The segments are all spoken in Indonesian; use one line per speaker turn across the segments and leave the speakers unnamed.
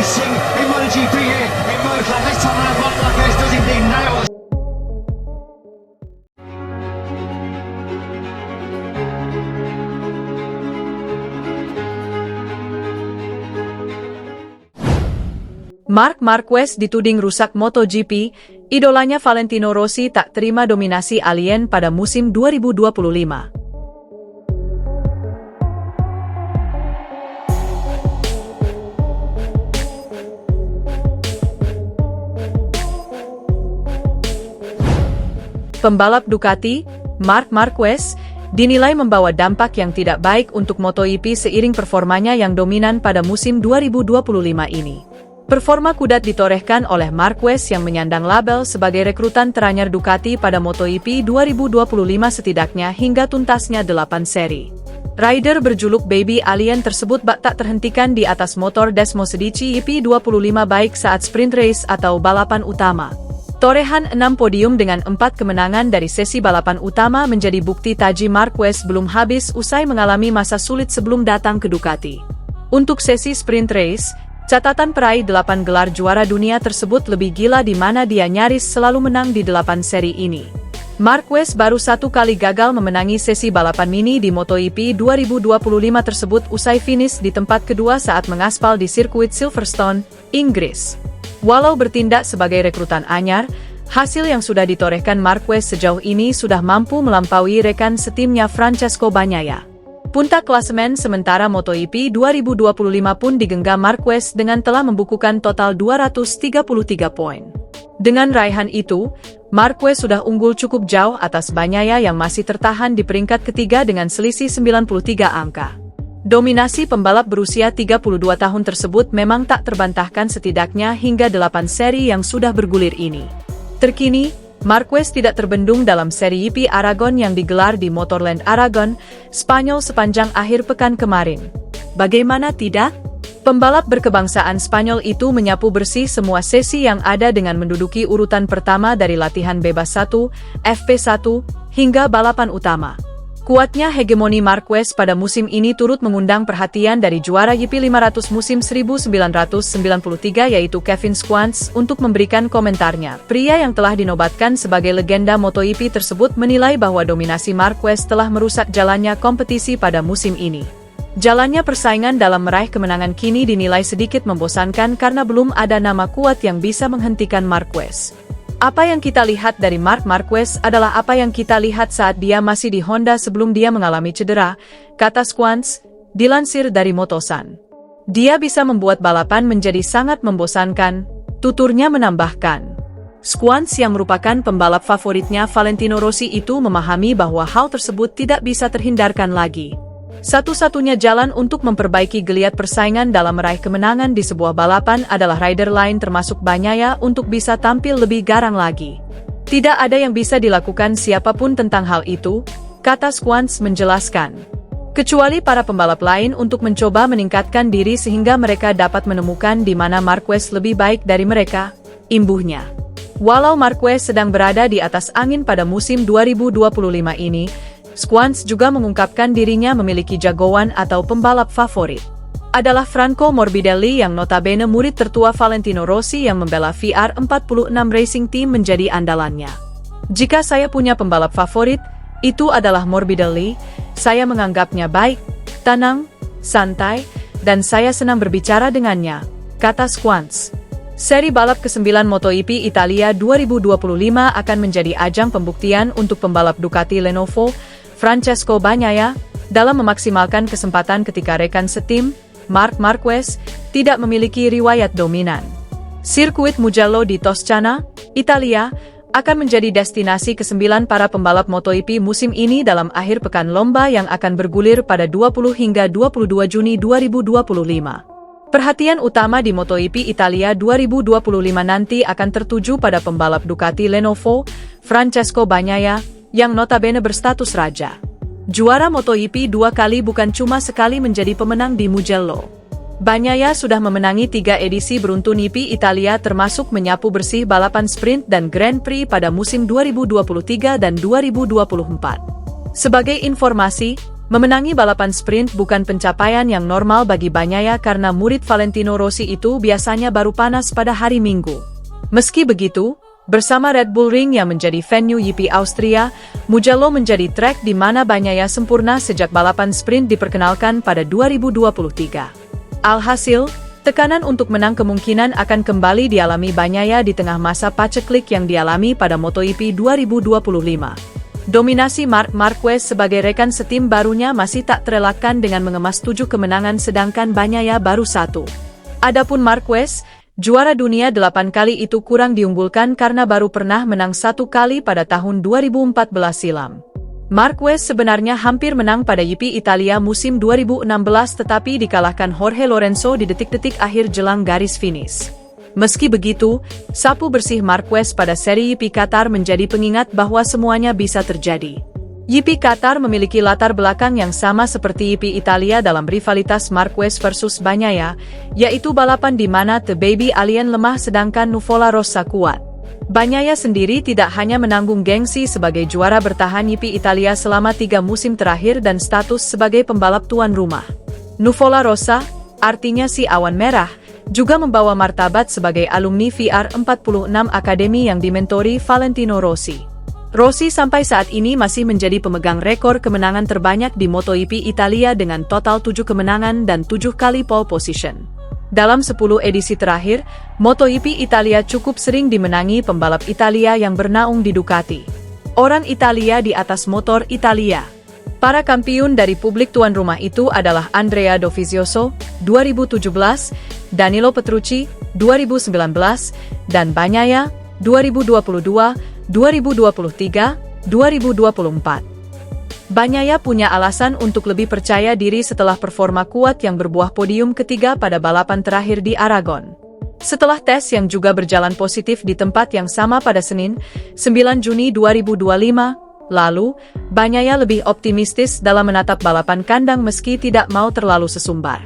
racing in MotoGP here in Motorland. This time around, Marc Marquez does indeed nail us.
Marc Marquez dituding rusak MotoGP, idolanya Valentino Rossi tak terima dominasi alien pada musim 2025. Pembalap Ducati, Marc Marquez, dinilai membawa dampak yang tidak baik untuk MotoGP seiring performanya yang dominan pada musim 2025 ini. Performa kudat ditorehkan oleh Marquez yang menyandang label sebagai rekrutan teranyar Ducati pada MotoGP 2025 setidaknya hingga tuntasnya 8 seri. Rider berjuluk Baby Alien tersebut bak tak terhentikan di atas motor Desmosedici EP25 baik saat sprint race atau balapan utama. Torehan 6 podium dengan 4 kemenangan dari sesi balapan utama menjadi bukti taji Marquez belum habis usai mengalami masa sulit sebelum datang ke Ducati. Untuk sesi sprint race, catatan peraih 8 gelar juara dunia tersebut lebih gila di mana dia nyaris selalu menang di 8 seri ini. Marquez baru 1 kali gagal memenangi sesi balapan mini di MotoGP 2025 tersebut usai finish di tempat kedua saat mengaspal di sirkuit Silverstone, Inggris. Walau bertindak sebagai rekrutan anyar, hasil yang sudah ditorehkan Marquez sejauh ini sudah mampu melampaui rekan setimnya Francesco Bagnaia. Puncak klasemen sementara MotoGP 2025 pun digenggam Marquez dengan telah membukukan total 233 poin. Dengan raihan itu, Marquez sudah unggul cukup jauh atas Bagnaia yang masih tertahan di peringkat ketiga dengan selisih 93 angka. Dominasi pembalap berusia 32 tahun tersebut memang tak terbantahkan setidaknya hingga 8 seri yang sudah bergulir ini. Terkini, Marquez tidak terbendung dalam seri GP Aragon yang digelar di Motorland Aragon, Spanyol sepanjang akhir pekan kemarin. Bagaimana tidak? Pembalap berkebangsaan Spanyol itu menyapu bersih semua sesi yang ada dengan menduduki urutan pertama dari latihan bebas 1, FP1, hingga balapan utama. Kuatnya hegemoni Marquez pada musim ini turut mengundang perhatian dari juara GP 500 musim 1993 yaitu Kevin Schwantz untuk memberikan komentarnya. Pria yang telah dinobatkan sebagai legenda MotoGP tersebut menilai bahwa dominasi Marquez telah merusak jalannya kompetisi pada musim ini. Jalannya persaingan dalam meraih kemenangan kini dinilai sedikit membosankan karena belum ada nama kuat yang bisa menghentikan Marquez. Apa yang kita lihat dari Marc Marquez adalah apa yang kita lihat saat dia masih di Honda sebelum dia mengalami cedera, kata Schwantz, dilansir dari Motosan. Dia bisa membuat balapan menjadi sangat membosankan, tuturnya menambahkan. Schwantz yang merupakan pembalap favoritnya Valentino Rossi itu memahami bahwa hal tersebut tidak bisa terhindarkan lagi. Satu-satunya jalan untuk memperbaiki geliat persaingan dalam meraih kemenangan di sebuah balapan adalah rider lain termasuk Bagnaia untuk bisa tampil lebih garang lagi. Tidak ada yang bisa dilakukan siapapun tentang hal itu, kata Schwantz menjelaskan. Kecuali para pembalap lain untuk mencoba meningkatkan diri sehingga mereka dapat menemukan di mana Marquez lebih baik dari mereka, imbuhnya. Walau Marquez sedang berada di atas angin pada musim 2025 ini, Schwantz juga mengungkapkan dirinya memiliki jagoan atau pembalap favorit. Adalah Franco Morbidelli yang notabene murid tertua Valentino Rossi yang membela VR46 Racing Team menjadi andalannya. Jika saya punya pembalap favorit, itu adalah Morbidelli. Saya menganggapnya baik, tenang, santai, dan saya senang berbicara dengannya, kata Schwantz. Seri balap ke-9 MotoGP Italia 2025 akan menjadi ajang pembuktian untuk pembalap Ducati Lenovo, Francesco Bagnaia, dalam memaksimalkan kesempatan ketika rekan setim, Marc Marquez, tidak memiliki riwayat dominan. Sirkuit Mugello di Toscana, Italia, akan menjadi destinasi ke-9 para pembalap MotoGP musim ini dalam akhir pekan lomba yang akan bergulir pada 20 hingga 22 Juni 2025. Perhatian utama di MotoGP Italia 2025 nanti akan tertuju pada pembalap Ducati Lenovo, Francesco Bagnaia, yang notabene berstatus raja. Juara MotoGP 2 kali bukan cuma sekali menjadi pemenang di Mugello. Bagnaia sudah memenangi 3 edisi beruntun GP Italia termasuk menyapu bersih balapan sprint dan Grand Prix pada musim 2023 dan 2024. Sebagai informasi, Memenangi balapan sprint bukan pencapaian yang normal bagi Bagnaia karena murid Valentino Rossi itu biasanya baru panas pada hari Minggu. Meski begitu, bersama Red Bull Ring yang menjadi venue GP Austria, Mugello menjadi trek di mana Bagnaia sempurna sejak balapan sprint diperkenalkan pada 2023. Alhasil, tekanan untuk menang kemungkinan akan kembali dialami Bagnaia di tengah masa paceklik yang dialami pada MotoGP 2025. Dominasi Marc Marquez sebagai rekan setim barunya masih tak terelakkan dengan mengemas 7 kemenangan sedangkan Bagnaia baru 1. Adapun Marquez, juara dunia 8 kali itu kurang diunggulkan karena baru pernah menang 1 kali pada tahun 2014 silam. Marquez sebenarnya hampir menang pada GP Italia musim 2016 tetapi dikalahkan Jorge Lorenzo di detik-detik akhir jelang garis finish. Meski begitu, sapu bersih Marquez pada seri GP Qatar menjadi pengingat bahwa semuanya bisa terjadi. GP Qatar memiliki latar belakang yang sama seperti GP Italia dalam rivalitas Marquez versus Bagnaia, yaitu balapan di mana The Baby Alien lemah sedangkan Nuvola Rossa kuat. Bagnaia sendiri tidak hanya menanggung gengsi sebagai juara bertahan GP Italia selama 3 musim terakhir dan status sebagai pembalap tuan rumah. Nuvola Rossa, artinya si awan merah, juga membawa martabat sebagai alumni VR46 Academy yang dimentori Valentino Rossi. Rossi sampai saat ini masih menjadi pemegang rekor kemenangan terbanyak di MotoGP Italia dengan total 7 kemenangan dan 7 kali pole position. Dalam 10 edisi terakhir, MotoGP Italia cukup sering dimenangi pembalap Italia yang bernaung di Ducati. Orang Italia di atas motor Italia. Para kampiun dari publik tuan rumah itu adalah Andrea Dovizioso, 2017, Danilo Petrucci, 2019, dan Bagnaia, 2022, 2023, 2024. Bagnaia punya alasan untuk lebih percaya diri setelah performa kuat yang berbuah podium ketiga pada balapan terakhir di Aragon. Setelah tes yang juga berjalan positif di tempat yang sama pada Senin, 9 Juni 2025, lalu, Bagnaia lebih optimistis dalam menatap balapan kandang meski tidak mau terlalu sesumbar.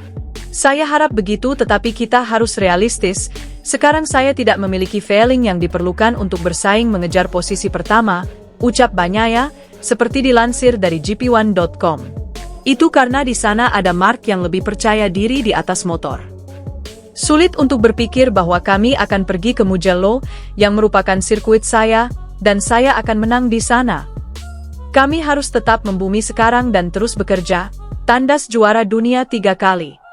Saya harap begitu tetapi kita harus realistis, sekarang saya tidak memiliki feeling yang diperlukan untuk bersaing mengejar posisi pertama, ucap Bagnaia, seperti dilansir dari GP1.com. Itu karena di sana ada Marc yang lebih percaya diri di atas motor. Sulit untuk berpikir bahwa kami akan pergi ke Mugello, yang merupakan sirkuit saya, dan saya akan menang di sana. Kami harus tetap membumi sekarang dan terus bekerja, tandas juara dunia 3 kali.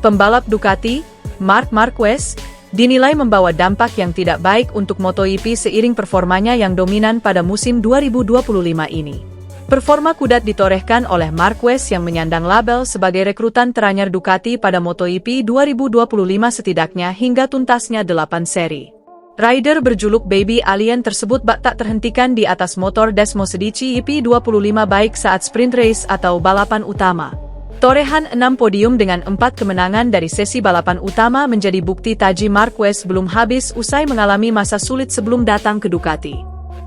Pembalap Ducati, Marc Marquez, dinilai membawa dampak yang tidak baik untuk MotoGP seiring performanya yang dominan pada musim 2025 ini. Performa kudat ditorehkan oleh Marquez yang menyandang label sebagai rekrutan teranyar Ducati pada MotoGP 2025 setidaknya hingga tuntasnya 8 seri. Rider berjuluk Baby Alien tersebut bak tak terhentikan di atas motor Desmosedici GP25 baik saat sprint race atau balapan utama. Torehan 6 podium dengan 4 kemenangan dari sesi balapan utama menjadi bukti taji Marquez belum habis usai mengalami masa sulit sebelum datang ke Ducati.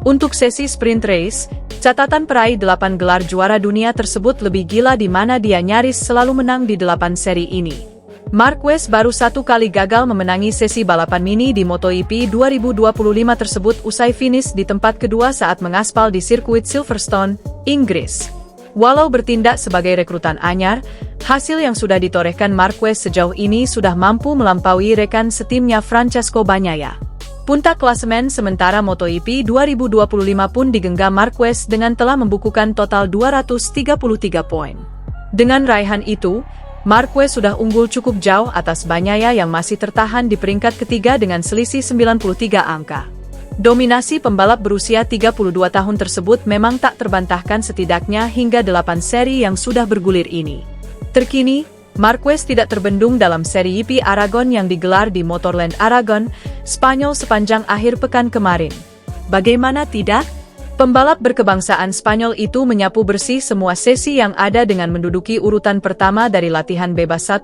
Untuk sesi sprint race, catatan peraih 8 gelar juara dunia tersebut lebih gila di mana dia nyaris selalu menang di 8 seri ini. Marquez baru 1 kali gagal memenangi sesi balapan mini di MotoGP 2025 tersebut usai finish di tempat kedua saat mengaspal di sirkuit Silverstone, Inggris. Walau bertindak sebagai rekrutan anyar, hasil yang sudah ditorehkan Marquez sejauh ini sudah mampu melampaui rekan setimnya Francesco Bagnaia. Puncak klasemen sementara MotoGP 2025 pun digenggam Marquez dengan telah membukukan total 233 poin. Dengan raihan itu, Marquez sudah unggul cukup jauh atas Bagnaia yang masih tertahan di peringkat ketiga dengan selisih 93 angka. Dominasi pembalap berusia 32 tahun tersebut memang tak terbantahkan setidaknya hingga 8 seri yang sudah bergulir ini. Terkini, Marquez tidak terbendung dalam seri GP Aragon yang digelar di Motorland Aragon, Spanyol sepanjang akhir pekan kemarin. Bagaimana tidak? Pembalap berkebangsaan Spanyol itu menyapu bersih semua sesi yang ada dengan menduduki urutan pertama dari latihan bebas 1,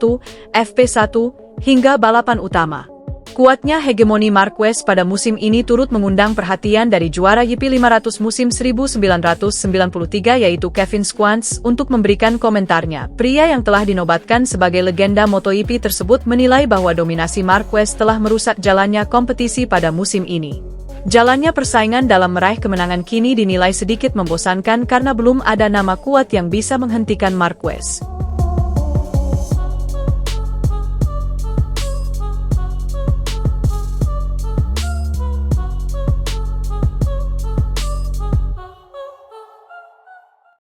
FP1, hingga balapan utama. Kuatnya hegemoni Marquez pada musim ini turut mengundang perhatian dari juara YP500 musim 1993 yaitu Kevin Schwantz untuk memberikan komentarnya. Pria yang telah dinobatkan sebagai legenda MotoGP tersebut menilai bahwa dominasi Marquez telah merusak jalannya kompetisi pada musim ini. Jalannya persaingan dalam meraih kemenangan kini dinilai sedikit membosankan karena belum ada nama kuat yang bisa menghentikan Marquez.